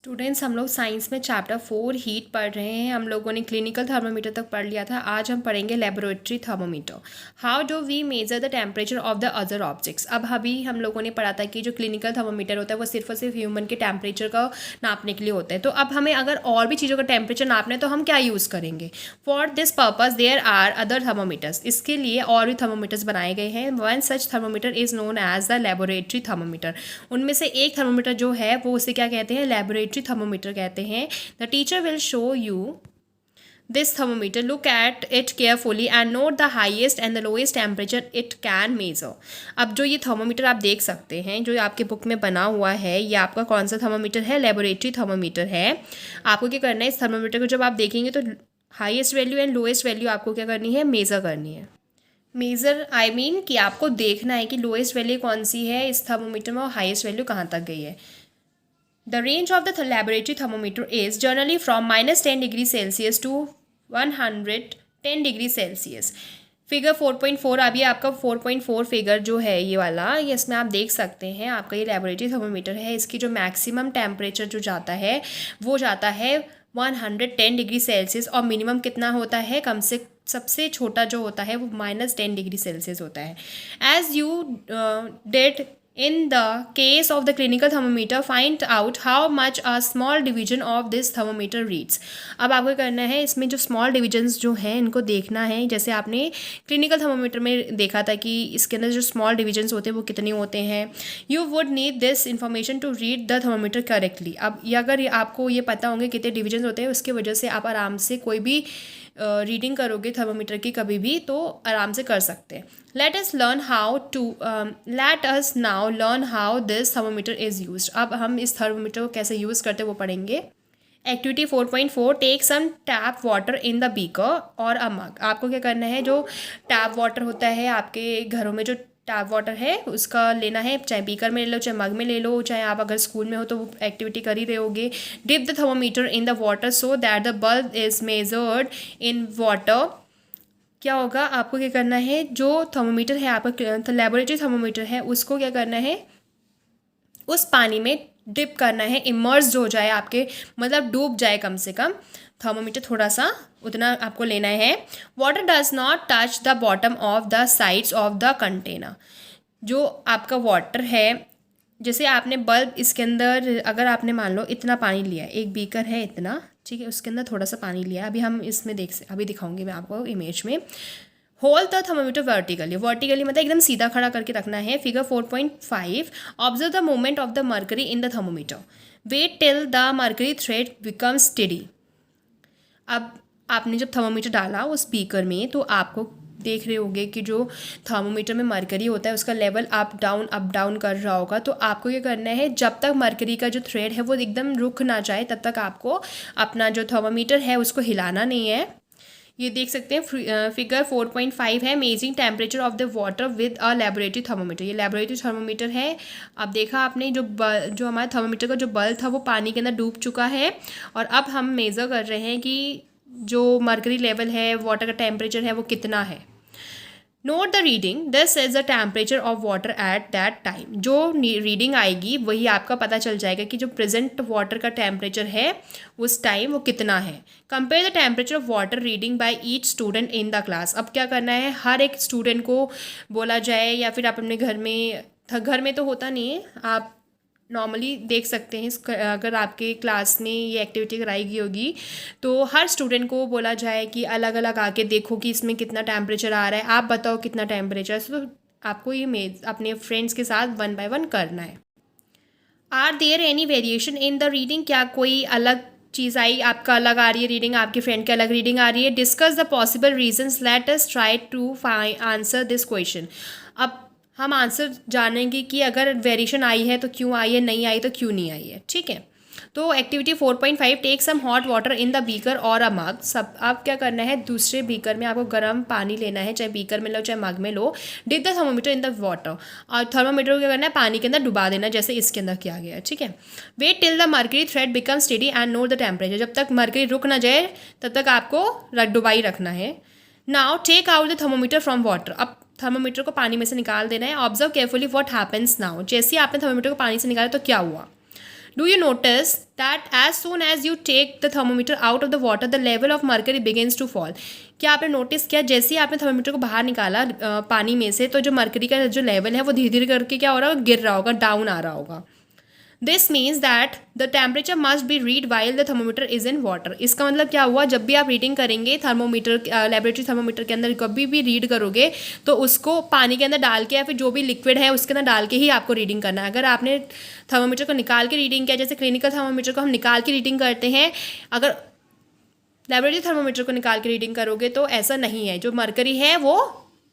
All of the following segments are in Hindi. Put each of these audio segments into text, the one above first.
स्टूडेंट्स, हम लोग साइंस में चैप्टर 4 हीट पढ़ रहे हैं। हम लोगों ने क्लिनिकल थर्मामीटर तक पढ़ लिया था। आज हम पढ़ेंगे laboratory thermometer. How do we measure the temperature of the other objects. अब अभी हम लोगों ने पढ़ा था कि जो क्लिनिकल थर्मामीटर होता है वो सिर्फ और सिर्फ ह्यूमन के टेम्परेचर का नापने के लिए होता है। तो अब हमें अगर और भी चीज़ों का टेम्परेचर नापना है तो हम क्या यूज़ करेंगे। For this purpose there are other thermometers. इसके लिए और भी थर्मामीटर्स बनाए गए हैं। One such thermometer is known as the laboratory thermometer. उनमें से एक थर्मामीटर जो है वो उसे क्या कहते हैं, लेबोरेटरी थर्मामीटर कहते हैं। The teacher will show you this thermometer. Look at it carefully and note the highest and the lowest temperature it can measure. अब जो ये थर्मोमीटर आप देख सकते हैं जो आपके बुक में बना हुआ है, ये आपका कौन सा थर्मोमीटर है, लेबोरेटरी थर्मोमीटर है। आपको क्या करना है, इस थर्मोमीटर को जब आप देखेंगे तो highest value and lowest value आपको क्या करनी है, मेज़र करनी है। मेज़र आई मीन कि आपको देखना है कि लोएस्ट वैल्यू कौन सी है इस थर्मोमीटर में और हाईएस्ट वैल्यू कहाँ तक गई है। The range of the laboratory thermometer is generally from -10 degrees Celsius to 110 degree Celsius. Figure 4.4 अभी आपका 4.4 फिगर जो है ये वाला, ये इसमें आप देख सकते हैं आपका ये लेबोरेटरी थर्मोमीटर है। इसकी जो मैक्सिमम टेम्परेचर जो जाता है वो जाता है 110 डिग्री सेल्सियस और मिनिमम कितना होता है, कम से सबसे छोटा जो होता है वो -10 डिग्री सेल्सियस होता है। As you date in the case of the clinical thermometer, find out how much a small division of this thermometer reads. अब आपको करना है, इसमें जो स्मॉल डिविजन्स जो हैं इनको देखना है। जैसे आपने क्लिनिकल थर्मोमीटर में देखा था कि इसके अंदर जो स्मॉल डिविजन्स होते हैं वो कितने होते हैं। You would need this information to read the thermometer correctly. अब ये अगर आपको ये पता होंगे कितने डिविजन्स होते हैं, उसकी वजह से आप आराम से कोई भी रीडिंग करोगे थर्मोमीटर की कभी भी तो आराम से कर सकते हैं। Let us now learn how this thermometer is used. अब हम इस थर्मोमीटर को कैसे यूज़ करते हैं वो पढ़ेंगे। Activity 4.4, take some tap water in the beaker और अ मग। आपको क्या करना है, जो टैप वाटर होता है आपके घरों में, जो टैप वाटर है उसका लेना है, चाहे बीकर में ले लो, चाहे मग में ले लो, चाहे आप अगर स्कूल में हो तो वो एक्टिविटी कर ही रहे होगे। Dip the thermometer in the water so that the bulb is measured in water. क्या होगा, आपको क्या करना है, जो थर्मोमीटर है आपका लेबोरेटरी थर्मोमीटर है उसको क्या करना है, उस पानी में डिप करना है, इमर्ज हो जाए आपके, मतलब डूब जाए कम से कम। थर्मोमीटर थोड़ा सा उतना आपको लेना है। Water does not touch the bottom of the sides of the container. जो आपका वाटर है, जैसे आपने बल्ब इसके अंदर अगर आपने मान लो इतना पानी लिया, एक बीकर है इतना, ठीक है, उसके अंदर थोड़ा सा पानी लिया। अभी हम इसमें अभी दिखाऊंगी मैं आपको इमेज में। होल्ड द थर्मोमीटर वर्टिकली मतलब एकदम सीधा खड़ा करके रखना है। Figure 4.5, observe the movement of the mercury in the thermometer, wait till the mercury thread become steady. अब आपने जब थर्मोमीटर डाला उस बीकर में तो आपको देख रहे होगे कि जो थर्मोमीटर में मरकरी होता है उसका लेवल अप डाउन कर रहा होगा। तो आपको ये करना है, जब तक मरकरी का जो थ्रेड है वो एकदम रुक ना जाए तब तक आपको अपना जो थर्मोमीटर है उसको हिलाना नहीं है। ये देख सकते हैं फिगर 4.5 है, measuring temperature of the water with a laboratory thermometer. ये लेबोरेटरी थर्मोमीटर है। अब देखा आपने जो हमारे थर्मोमीटर का जो बल्ब था वो पानी के अंदर डूब चुका है और अब हम मेज़र कर रहे हैं कि जो मर्करी लेवल है, वाटर का टेम्परेचर है वो कितना है। Note the reading, this is the temperature of water at that time. जो रीडिंग आएगी वही आपका पता चल जाएगा कि जो प्रेजेंट वाटर का टेम्परेचर है उस टाइम वो कितना है। Compare the temperature of water reading by each student in the class. अब क्या करना है, हर एक स्टूडेंट को बोला जाए, या फिर आप अपने घर में तो होता नहीं है, आप नॉर्मली देख सकते हैं अगर आपके क्लास में ये एक्टिविटी कराई गई होगी तो हर स्टूडेंट को बोला जाए कि अलग अलग आके देखो कि इसमें कितना टेम्परेचर आ रहा है, आप बताओ कितना टेम्परेचर है। तो आपको ये अपने फ्रेंड्स के साथ 1 बाय 1 करना है। Are there any variation in the reading. क्या कोई अलग चीज़ आई, आपका अलग आ रही है रीडिंग, आपके फ्रेंड की अलग रीडिंग आ रही है। Discuss the possible reasons, let us try to answer this question. अब हम आंसर जानेंगे कि अगर वेरिएशन आई है तो क्यों आई है, नहीं आई तो क्यों नहीं आई है, ठीक है। तो activity 4.5, take some hot water in the beaker और अ मग। सब आप क्या करना है, दूसरे बीकर में आपको गर्म पानी लेना है, चाहे बीकर में लो चाहे मग में लो। Dip the thermometer in the water, और थर्मोमीटर को क्या करना है, पानी के अंदर डुबा देना जैसे इसके अंदर किया गया है, ठीक है। Wait till the mercury thread become steady and note the temperature. जब तक मर्करी रुक ना जाए तब तक आपको डुबाई रखना है। Now take out the thermometer from water. अब थर्मोमीटर को पानी में से निकाल देना है। Observe carefully what happens now. जैसे ही आपने थर्मोमीटर को पानी से निकाला तो क्या हुआ। Do you notice that as soon as you take the thermometer out of the water, the level of mercury begins to fall? क्या आपने नोटिस किया, जैसे ही आपने थर्मोमीटर को बाहर निकाला पानी में से, तो जो मर्करी का जो लेवल है वो धीरे धीरे करके क्या हो रहा होगा, गिर रहा होगा, डाउन आ रहा होगा. This means that the temperature must be read while the thermometer is in water. इसका मतलब क्या हुआ, जब भी आप रीडिंग करेंगे थर्मोमीटर, लेबोरेटरी थर्मोमीटर के अंदर कभी भी रीड करोगे तो उसको पानी के अंदर डाल के या फिर जो भी लिक्विड है उसके अंदर डाल के ही आपको रीडिंग करना है. अगर आपने थर्मोमीटर को निकाल के रीडिंग किया, जैसे क्लिनिकल थर्मोमीटर को हम निकाल के रीडिंग करते हैं, अगर लेबोरेटरी थर्मोमीटर को निकाल के रीडिंग करोगे तो ऐसा नहीं है, जो मरकरी है वो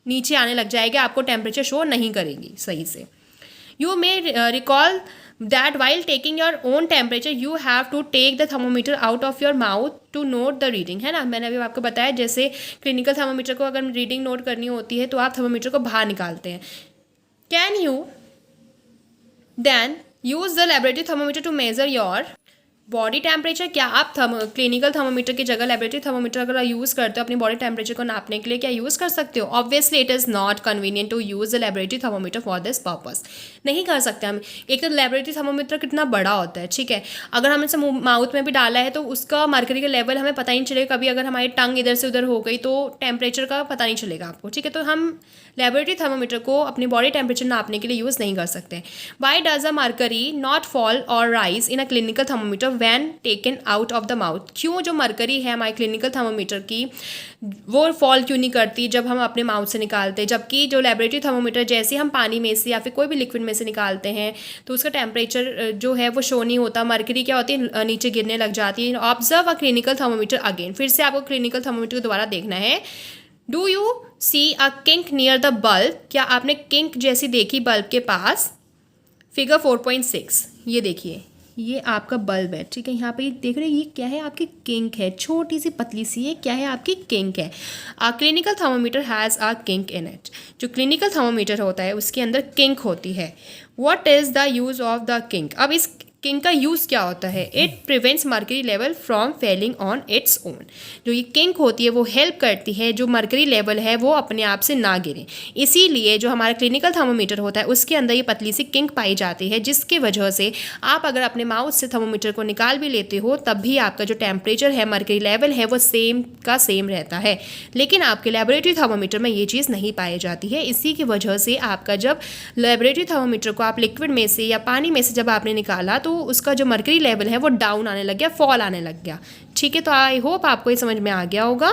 नीचे आने लग जाएगी, आपको टेम्परेचर शो नहीं करेगी सही से. You may recall that while taking your own temperature, you have to take the thermometer out of your mouth to note the reading, है ना. मैंने अभी आपको बताया जैसे क्लिनिकल थर्मोमीटर को अगर रीडिंग नोट करनी होती है तो आप थर्मोमीटर को बाहर निकालते हैं. Can you then use the laboratory thermometer to measure your body temperature? क्या आप क्लिनिकल थर्मोमीटर की जगह लेबोरेटरी थर्मोमीटर अगर यूज़ करते हो अपनी बॉडी टेम्परेचर को नापने के लिए, क्या यूज़ कर सकते हो? Obviously it is not convenient to use the laboratory thermometer for this purpose. नहीं कर सकते हम. एक तो लेबोरेटरी थर्मोमीटर कितना बड़ा होता है, ठीक है, अगर हमने इसे माउथ में भी डाला है तो उसका मर्करी का लेवल हमें पता ही नहीं चलेगा. कभी अगर हमारी टंग इधर से उधर हो गई तो टेम्परेचर का पता नहीं चलेगा आपको, ठीक है. तो हम लेबोरेटरी थर्मोमीटर को अपनी बॉडी टेम्परेचर नापने के लिए यूज़ नहीं कर सकते. Why does a mercury not fall or rise in a clinical thermometer when taken out of the mouth? क्यों जो मर्करी है हमारे क्लिनिकल थर्मोमीटर की वो फॉल क्यों नहीं करती जब हम अपने माउथ से निकालते, जबकि जो लेबोरेटरी थर्मोमीटर जैसे हम पानी में से या फिर कोई भी लिक्विड में से निकालते हैं तो उसका टेम्परेचर जो है वो शो नहीं होता, मर्करी क्या होती है नीचे गिरने लग जाती है. Observe a clinical thermometer again. फिर से आपको क्लिनिकल थर्मोमीटर को दोबारा देखना है. Do you see a kink near the bulb? क्या आपने किंक जैसी देखी बल्ब के पास? फिगर 4.6 ये देखिए, ये आपका बल्ब है, ठीक है. यहाँ पे देख रहे हैं ये क्या है, आपकी किंक है, छोटी सी पतली सी है, क्या है आपकी किंक है. A clinical thermometer has a kink in it. जो क्लिनिकल थर्मोमीटर होता है उसके अंदर किंक होती है. What is the use of the kink? अब इस किंक का यूज़ क्या होता है? It prevents mercury level from falling on its own. जो ये किंक होती है वो हेल्प करती है जो मर्करी लेवल है वो अपने आप से ना गिरे. इसीलिए जो हमारा क्लिनिकल थर्मोमीटर होता है उसके अंदर ये पतली सी किंक पाई जाती है, जिसकी वजह से आप अगर अपने माउथ से थर्मोमीटर को निकाल भी लेते हो तब भी आपका जो टेम्परेचर है मर्करी लेवल है वो सेम का सेम रहता है. लेकिन आपके लेबोरेटरी थर्मोमीटर में ये चीज़ नहीं पाई जाती है. इसी की वजह से आपका जब लेबोरेटरी थर्मोमीटर को आप लिक्विड में से या पानी में से जब आपने निकाला तो उसका जो मर्करी लेवल है वो डाउन आने लग गया, फॉल आने लग गया, ठीक है. तो आई होप आपको ये समझ में आ गया होगा.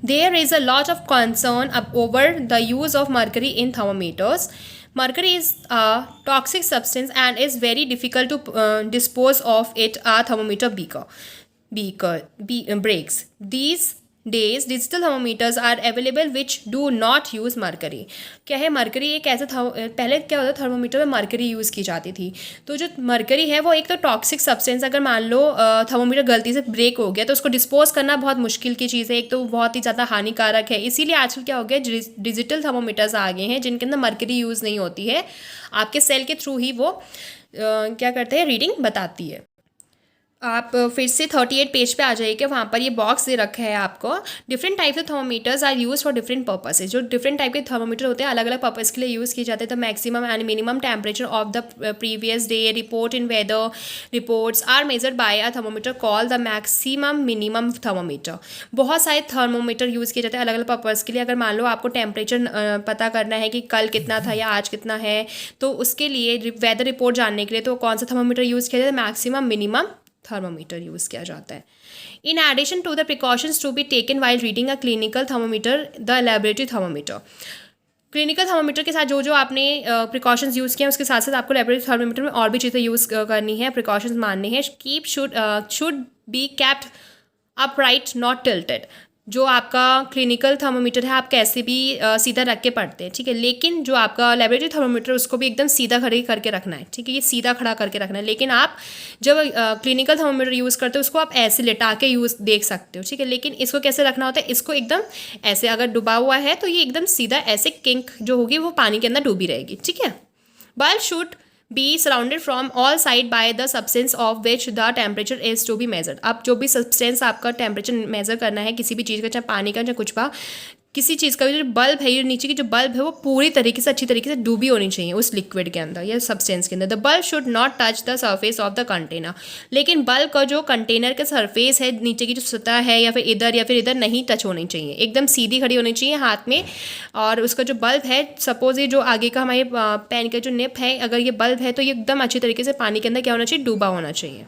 There is a lot of concern over the use of mercury in thermometers. Mercury is a toxic substance and is very difficult to dispose of it. A thermometer breaks. These days digital thermometers are available which do not use mercury. क्या है मरकरी? एक ऐसा पहले क्या होता था थर्मोमीटर में मरकरी यूज़ की जाती थी. तो जो मरकरी है वो एक तो टॉक्सिक सब्सटेंस, अगर मान लो थर्मोमीटर गलती से ब्रेक हो गया तो उसको डिस्पोज करना बहुत मुश्किल की चीज़ है. एक तो बहुत ही ज़्यादा हानिकारक है. इसीलिए आजकल क्या हो गया, डिजिटल थर्मोमीटर्स आ गए हैं जिनके अंदर मरकरी यूज़ नहीं होती है. आपके सेल के थ्रू ही वो क्या करते हैं, रीडिंग बताती है. आप फिर से 38 पेज पे आ जाइए, वहाँ पर ये बॉक्स दे रखा है आपको. Different types of thermometers are use for different purposes. जो डिफरेंट टाइप के थर्मोमीटर होते हैं अलग अलग पर्पज़ के लिए यूज़ किए जाते हैं. तो maximum and minimum temperature of the previous day report in weather reports are measured by a thermometer call the maximum minimum thermometer. बहुत सारे थर्मोमीटर यूज़ किए जाते हैं अलग अलग पर्पज़ के लिए. अगर मान लो आपको टेम्परेचर पता करना है कि कल कितना था या आज कितना है, तो उसके लिए वेदर रिपोर्ट जानने के लिए तो कौन सा थर्मोमीटर यूज़ किया जाता है, मैक्सिमम मिनिमम थर्मोमीटर यूज़ किया जाता है. In addition to the precautions to be taken while reading a clinical thermometer the laboratory thermometer. Clinical thermometer के साथ जो जो आपने प्रिकॉशंस यूज़ किए हैं उसके साथ साथ आपको लेबोरेटरी थर्मोमीटर में और भी चीज़ें यूज़ करनी है, प्रिकॉशंस मानने हैं. Keep should be kept upright not tilted. जो आपका क्लिनिकल थर्मोमीटर है आप कैसे भी सीधा रख के पढ़ते हैं, ठीक है. लेकिन जो आपका लेबोरेटरी थर्मोमीटर उसको भी एकदम सीधा खड़े करके रखना है, ठीक है. ये सीधा खड़ा करके रखना है. लेकिन आप जब क्लिनिकल थर्मोमीटर यूज़ करते हो उसको आप ऐसे लिटा के देख सकते हो, ठीक है. लेकिन इसको कैसे रखना होता है, इसको एकदम ऐसे अगर डुबा हुआ है तो ये एकदम सीधा ऐसे किंक जो होगी वो पानी के अंदर डूबी रहेगी, ठीक है. Bulb should be surrounded from all side by the substance of which the temperature is to be measured. अब जो भी सब्सटेंस आपका टेम्परेचर मेज़र करना है किसी भी चीज़ का, चाहे पानी का चाहे कुछ भी, किसी चीज़ का भी जो बल्ब है, ये नीचे की जो बल्ब है वो पूरी तरीके से अच्छी तरीके से डूबी होनी चाहिए उस लिक्विड के अंदर या सब्सटेंस के अंदर। The bulb should not touch the surface of the container. लेकिन बल्ब का जो कंटेनर का सरफेस है, नीचे की जो सतह है या फिर इधर नहीं टच होनी चाहिए, एकदम सीधी खड़ी होनी चाहिए हाथ में। और उसका जो बल्ब है, सपोज ये जो आगे का हमारे पेन का जो निप है, अगर ये बल्ब है तो ये एकदम अच्छी तरीके से पानी के अंदर क्या होना चाहिए, डूबा होना चाहिए।